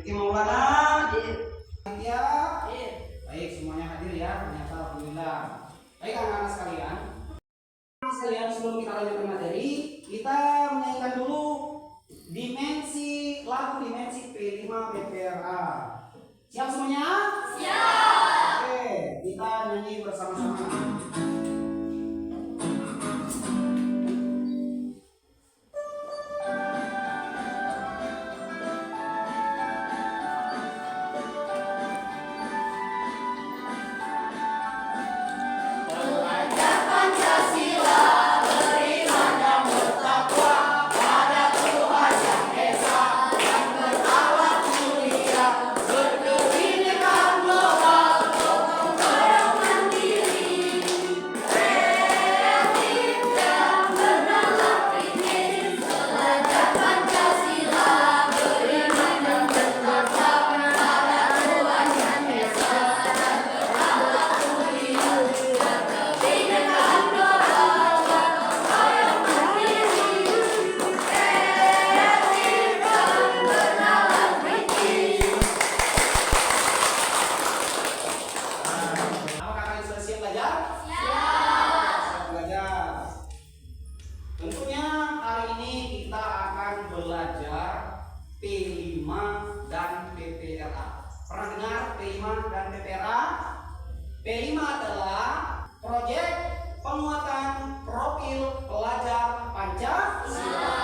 Riki Maulana Hadir. ya. Hadir. Baik, semuanya hadir ya. Ternyata alhamdulillah. Baik anak-anak sekalian. Sebelum kita lanjutkan materi, kita menyanyikan dulu lagu dimensi P5 PPRA. Siap semuanya? Siap. Oke, kita nyanyi bersama-sama. P5 dan PPRA. Pernah dengar P5 dan PPRA? P5 adalah proyek penguatan profil pelajar Pancasila.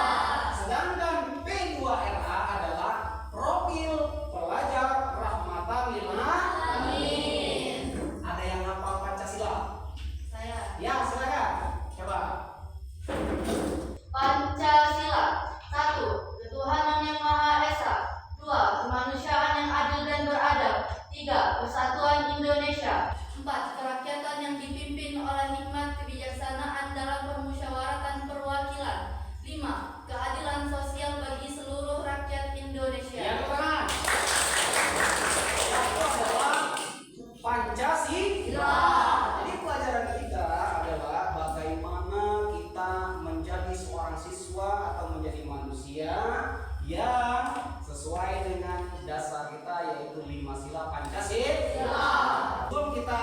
Sedangkan P2RA adalah profil pelajar rahmatan lil alamin. Ada yang hafal Pancasila? Saya. Ya, silakan. Coba. Pancasila. 1. Ketuhanan yang Maha Esa. 2. Kemanusiaan yang adil dan beradab. 3. Persatuan Indonesia. 4. Kerakyatan yang dipimpin oleh hikmat kebijaksanaan dalam permusyawaratan perwakilan. 5. Keadilan sosial bagi seluruh rakyat Indonesia. Yang pertama. Itu adalah Pancasila. Jadi pelajaran kita adalah bagaimana kita menjadi seorang siswa atau menjadi manusia yang sesuai dengan dasar kita, yaitu 5 sila Pancasila. Sebelum kita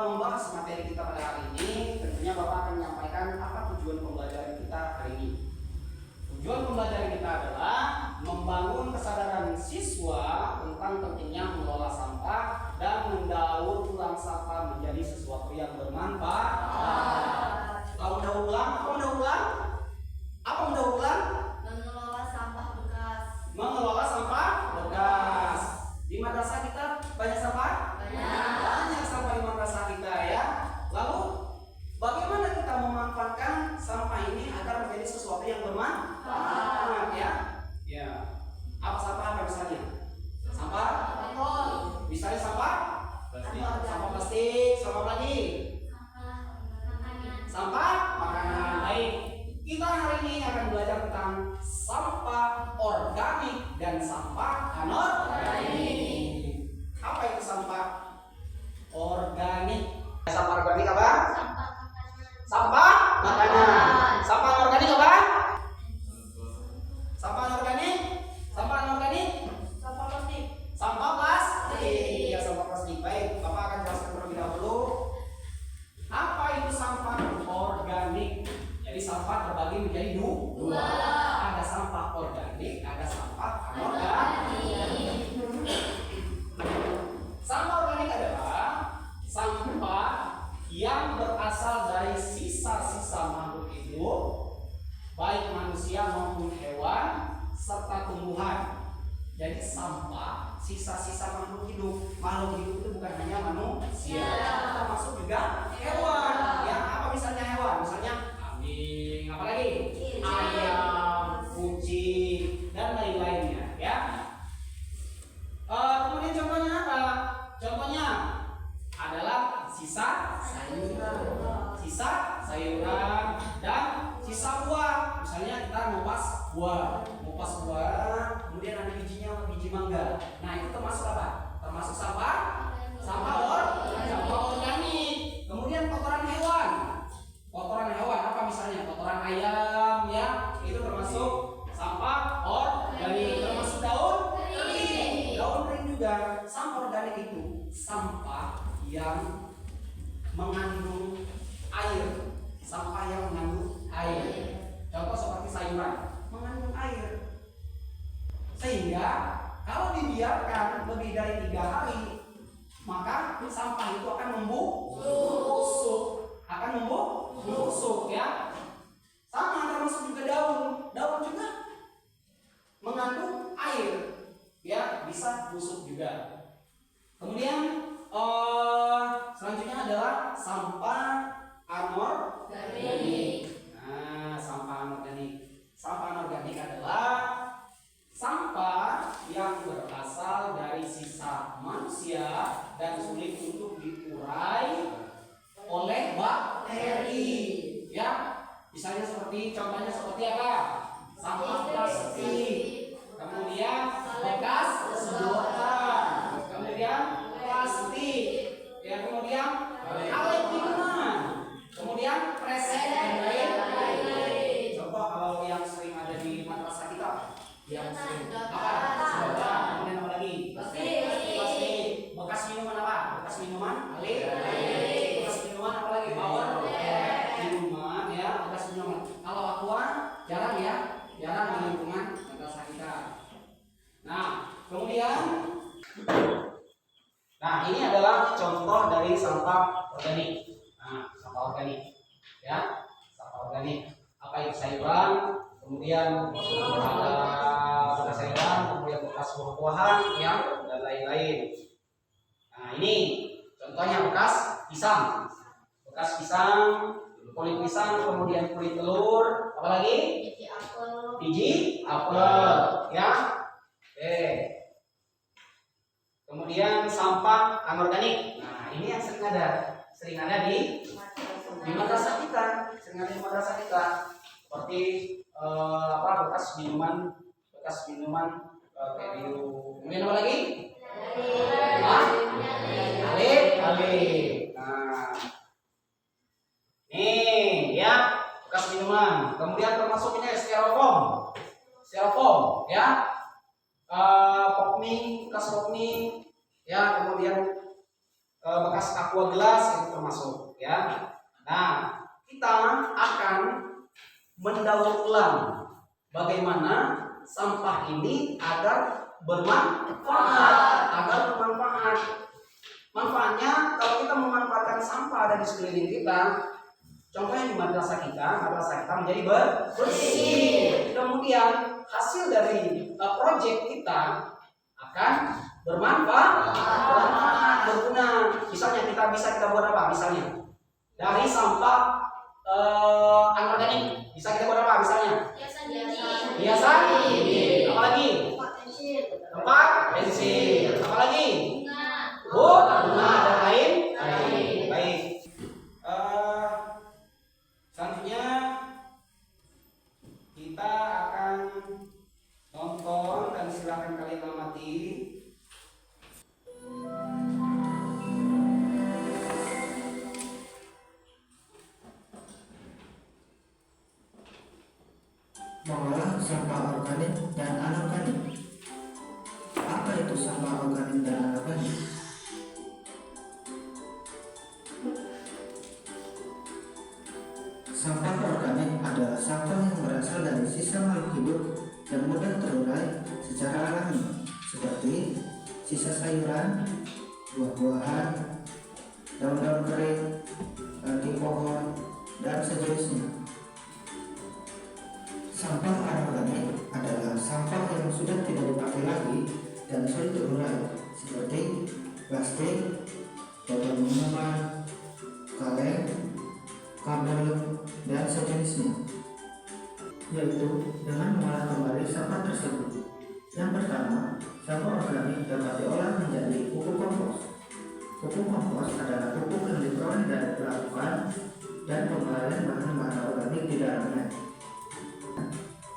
membahas materi kita pada hari ini, tentunya Bapak akan menyampaikan apa tujuan pembelajaran kita hari ini. Tujuan pembelajaran kita adalah membangun kesadaran siswa tentang pentingnya mengelola sampah dan mendaur ulang sampah menjadi sesuatu yang bermanfaat. Kalau mendaur ulang, apa mendaur ulang? Apa mendaur ulang? Mengelola sampah bekas. Mengelola sampah bekas. Di madrasah kita banyak sampah? Banyak sampah di madrasah kita ya. Lalu bagaimana kita memanfaatkan sampah ini agar menjadi sesuatu yang bermanfaat ya? Ya. Apa sampah apa misalnya? Sampah? Misalnya sampah? Sampah plastik, sampah apa lagi? Sampah makanan. Baik. Kita hari ini akan belajar tentang sampah organik dan sampah anorganik. Apa itu sampah organik? Sampah organik apa? Sampah makanan. Sampah anorganik apa? Sampah anorganik? Sampah anorganik? Sampah plastik. Sampah plastik. Ya, sampah plastik. Baik, Bapak akan jelaskan terlebih dahulu. Apa itu sampah organik? Jadi sampah terbagi menjadi dua. Ada sampah organik, ada sampah anorganik. Sampah organik adalah sampah yang berasal dari sisa-sisa makhluk hidup, baik manusia maupun hewan serta tumbuhan. Jadi sampah sisa-sisa makhluk hidup. Makhluk hidup itu bukan hanya manusia, termasuk juga hewan. Ya, apa misalnya hewan? Misalnya kambing, apa lagi? Ayam, kucing, dan lain-lainnya. Ya. Kemudian contohnya apa? Contohnya adalah sisa sayuran dan sisa buah. Misalnya kita ngupas buah, kemudian ada bijinya, biji mangga. Nah, itu termasuk apa? Termasuk sampah organik. Kemudian kotoran hewan apa misalnya? Kotoran ayam ya, itu termasuk sampah organik. Termasuk daun itu sampah yang mengandung air. Sampah yang mengandung air. Contoh seperti sayuran mengandung air. Sehingga kalau dibiarkan lebih dari 3 hari, maka sampah itu akan membusuk, ya. Sama termasuk juga daun juga mengandung air, ya, bisa busuk juga. Kemudian selanjutnya adalah sampah anorganik. Nah, sampah anorganik adalah sampah yang berasal dari sisa manusia dan sulit untuk diurai oleh bakteri, ya. Misalnya contohnya seperti apa? Sampah plastik, kemudian bekas sedotan, kemudian plastik, ya, kemudian kaleng minuman, kemudian kresek dan lain-lain. Coba kalau yang sering ada di madrasah kita, yang sering apa? Sedotan, kemudian apa lagi? Plastik. Bekas minuman apa? Bekas minuman air. Bekas minuman apa lagi? Power. Minuman, ya, bekas minuman. Kalau aqua jarang di lingkungan madrasah kita. Nah, kemudian ini adalah contoh dari sampah organik. Nah, sampah organik, ya, sampah organik. Apa itu? Sayuran, kemudian ada bekas sayuran, kemudian bekas buah-buahan, ya, dan lain-lain. Nah, ini contohnya bekas pisang, kulit pisang, kemudian kulit telur, apa lagi? Biji apel, ya. Oke. Kemudian sampah anorganik. Nah, ini yang sering ada di madrasah kita, seperti bekas minuman kayak biru. Kemudian apa lagi? Alip. Nah, nih, ya, bekas minuman. Kemudian termasuk ini styrofoam, ya. Bekas pokmie, ya, kemudian bekas aqua gelas itu termasuk, ya. Nah, kita akan mendaur ulang bagaimana sampah ini agar bermanfaat. Manfaatnya, kalau kita memanfaatkan sampah ada di sekeliling kita, contohnya di madrasah kita menjadi bersih. Kemudian hasil dari proyek kita akan bermanfaat, berguna. Misalnya kita buat apa? Misalnya dari sampah anorganik bisa kita buat apa? Misalnya hiasan dinding. Apa lagi? Tempat pensil. Apa lagi? Bunga dan lain. Baik. Selanjutnya kita akan nonton dan silakan kalian amati. Mengolah sampah organik dan anorganik. Apa itu sampah organik dan anorganik? Sampah organik adalah sampah yang berasal dari sisa makhluk hidup yang mudah terurai secara alami, seperti sisa sayuran, buah-buahan, daun-daun kering, ranting pohon, dan sejenisnya. Sampah anorganik adalah sampah yang sudah tidak dipakai lagi dan sulit terurai, seperti plastik, botol minuman, kaleng, kabel, dan sejenisnya, yaitu dengan mengolah kembali sampah tersebut. Yang pertama, sampah organik dapat diolah menjadi pupuk kompos. Pupuk kompos adalah pupuk yang diperoleh dari pelapukan dan pengolahan bahan-bahan organik di dalamnya.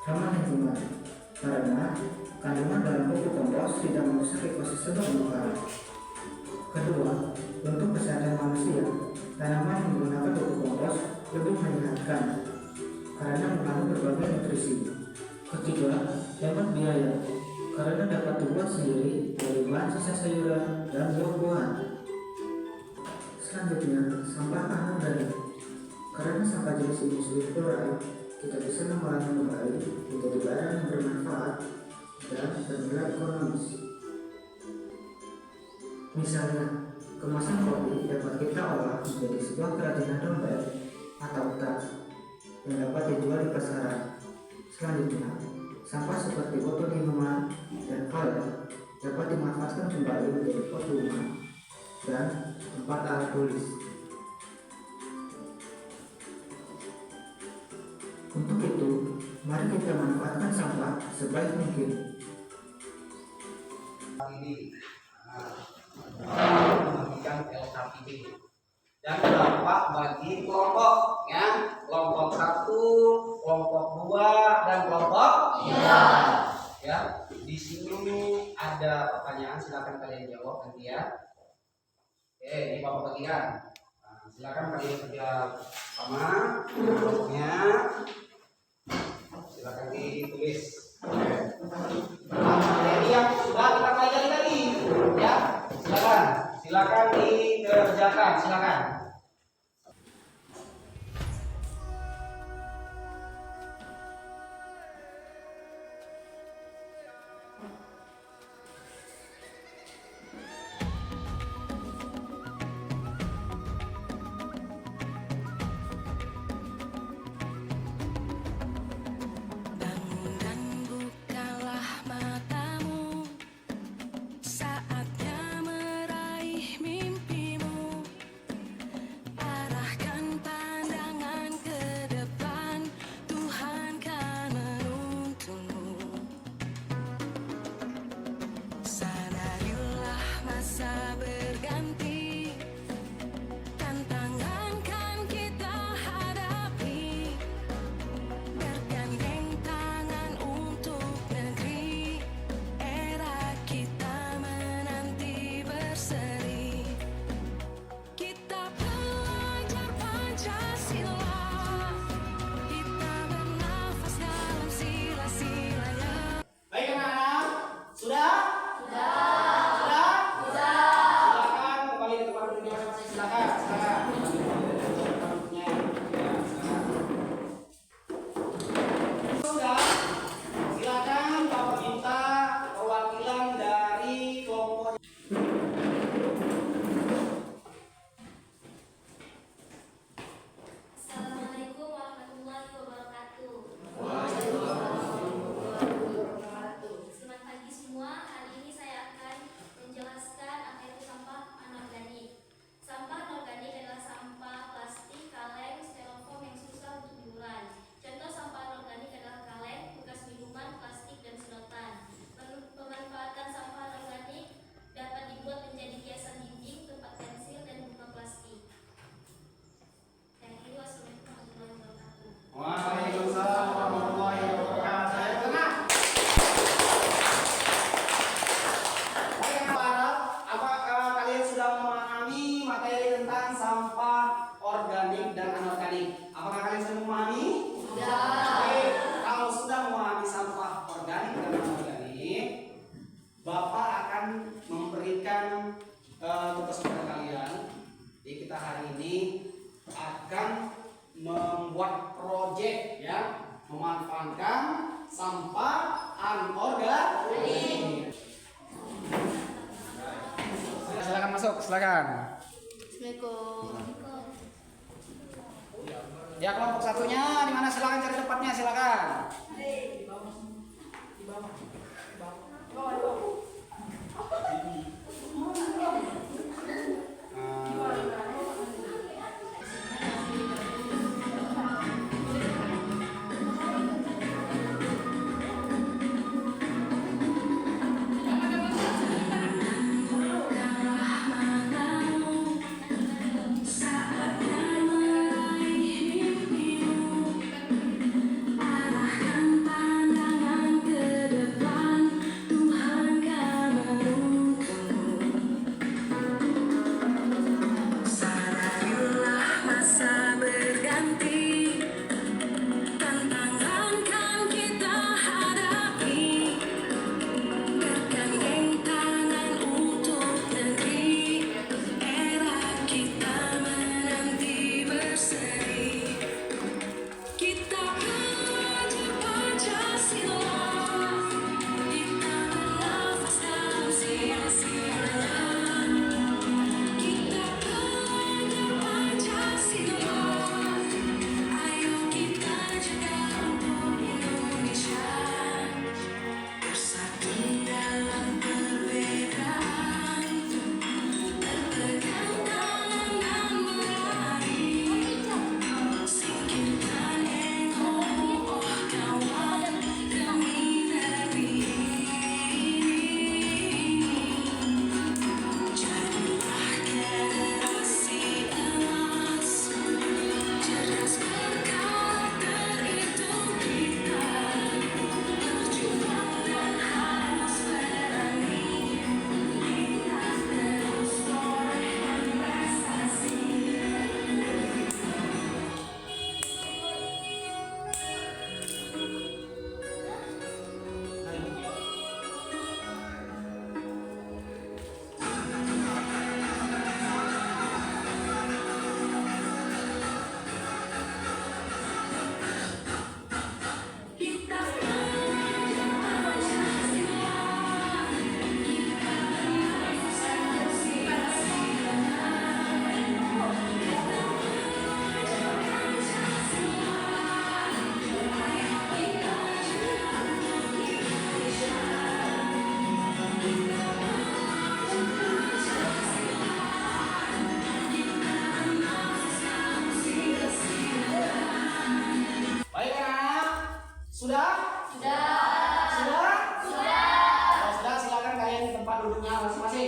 Ramah lingkungan, karena kandungan dalam pupuk kompos tidak merusak ekosistem lingkungan. Kedua, untuk kesehatan manusia, tanaman yang menggunakan pupuk kompos lebih menyehatkan karena mengandung berbagai nutrisi. Ketiga, hemat biaya, karena dapat dibuat sendiri dari bahan sisa sayuran dan buah-buahan. Selanjutnya, sampah anorganik. Karena sampah jenis ini sulit terurai, kita bisa mengolahnya kembali menjadi barang yang bermanfaat dan bernilai ekonomis. Misalnya, kemasan kopi dapat kita olah menjadi sebuah kerajinan dompet atau tas yang dapat dijual di pasaran. Selanjutnya, sampah seperti botol minuman dan kaleng dapat dimanfaatkan kembali menjadi pot rumah dan tempat alat tulis. Untuk itu, mari kita manfaatkan sampah sebaik mungkin. Ini membagikan LKPD dan dampak bagi kelompok ya, kelompok 1, kelompok 2 dan kelompok 3. Ya, di sini ada pertanyaan, silakan kalian jawab nanti ya. Oke, ini Bapak bagikan. Nah, silakan kalian kerja sama kelompoknya. Silakan ditulis. Materi yang sudah kita pelajari tadi, ya. Silakan dikerjakan. Silakan. Tugas kepada kalian. Jadi kita hari ini akan membuat proyek ya, memanfaatkan sampah anorganik. Silakan masuk, silakan. Assalamualaikum. Ya, kelompok satunya di mana, silakan cari tempatnya, silakan.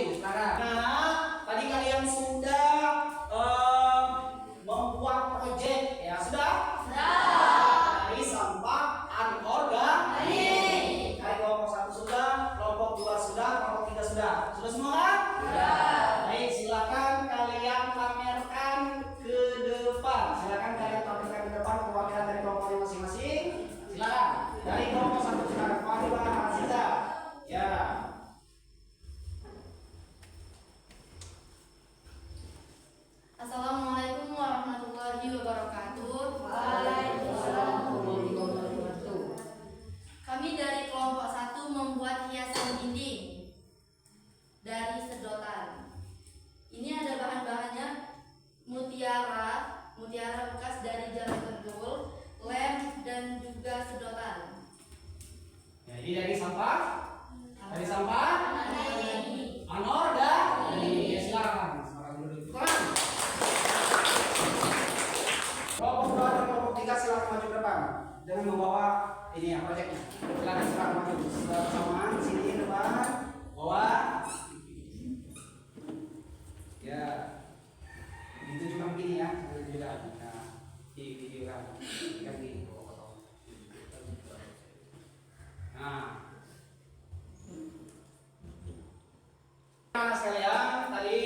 masing-masing. Silakan. Nah, tadi kalian sudah membuat proyek ya, sudah? Dari sampah anorganik. Dari kelompok 1 sudah, kelompok 2 sudah, kelompok 3 sudah. Sudah semua kan? Baik, silakan kalian pamerkan ke depan. Silakan kalian pamerkan ke depan perwakilan dari kelompoknya masing-masing. Silakan. Dari kelompok 1 silakan. Fadila Aziza. Ya. Assalamualaikum warahmatullahi wabarakatuh. Kami dari kelompok 1 membuat hiasan dinding dari sedotan. Ini ada bahan-bahannya: mutiara bekas dari jarum pentul, lem, dan juga sedotan. Jadi dari sampah? Dari sampah? Anorganik. Ya, silakan. Silakan duduk. Kelompok 2 dan kelompok 3 silakan maju ke depan dengan membawa ini ya proyeknya. Silakan maju bersamaan di sini depan. Bawa. Ya. Itu juga begini ya. Nah, di video kan. Kan gini. Nah, sekalian, tadi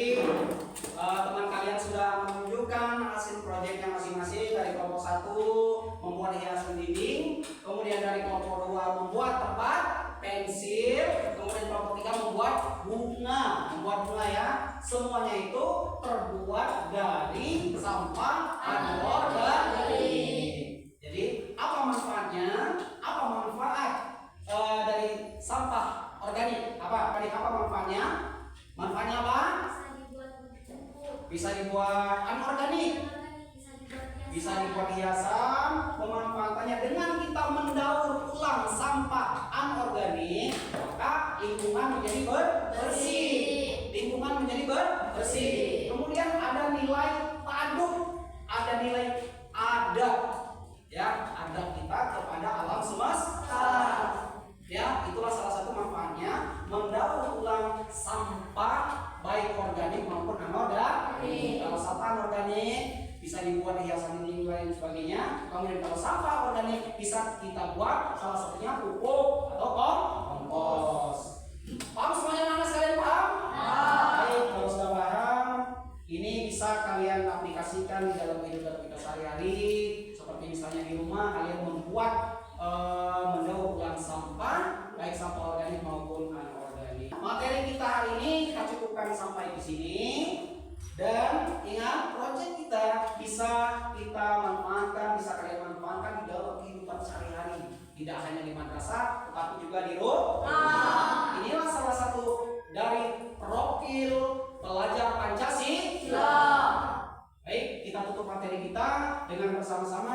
teman kalian sudah menunjukkan hasil proyeknya masing-masing. Dari kelompok 1 membuat hiasan dinding, kemudian dari kelompok 2 membuat tempat pensil, kemudian kelompok 3 membuat bunga ya. Semuanya itu terbuat dari sampah anorganik. Jadi apa manfaatnya? Apa manfaat dari sampah organik? Apa manfaatnya? Manfaatnya apa? Bisa dibuat anorganik, bisa dibuat hiasan. Pemanfaatannya dengan kita mendaur ulang sampah anorganik, maka lingkungan menjadi bersih. Lingkungan menjadi bersih. Kemudian ada nilai taduk, ada nilai adab, ya, adab kita kepada alam semesta. Ya, itulah salah satu manfaatnya mendaur ulang sampah baik organik maupun anorganik. Kalau sampah anorganik bisa dibuat hiasan dinding dan sebagainya. Kemudian kalau sampah organik bisa kita buat salah satunya pupuk atau kompos. Paham semuanya anak sekalian, paham? Baik, kalau sudah paham, ini bisa kalian aplikasikan di dalam kehidupan kita sehari-hari. Seperti misalnya di rumah kalian membuat mendaur ulang sampah baik sampah organik maupun anorganik. Materi kita hari ini kita cukupkan sampai di sini, dan ingat proyek kita bisa kita manfaatkan, bisa kalian manfaatkan di dalam kehidupan sehari-hari, tidak hanya di madrasah tetapi juga di rumah. Inilah salah satu dari profil pelajar Pancasila. Baik, kita tutup materi kita dengan bersama-sama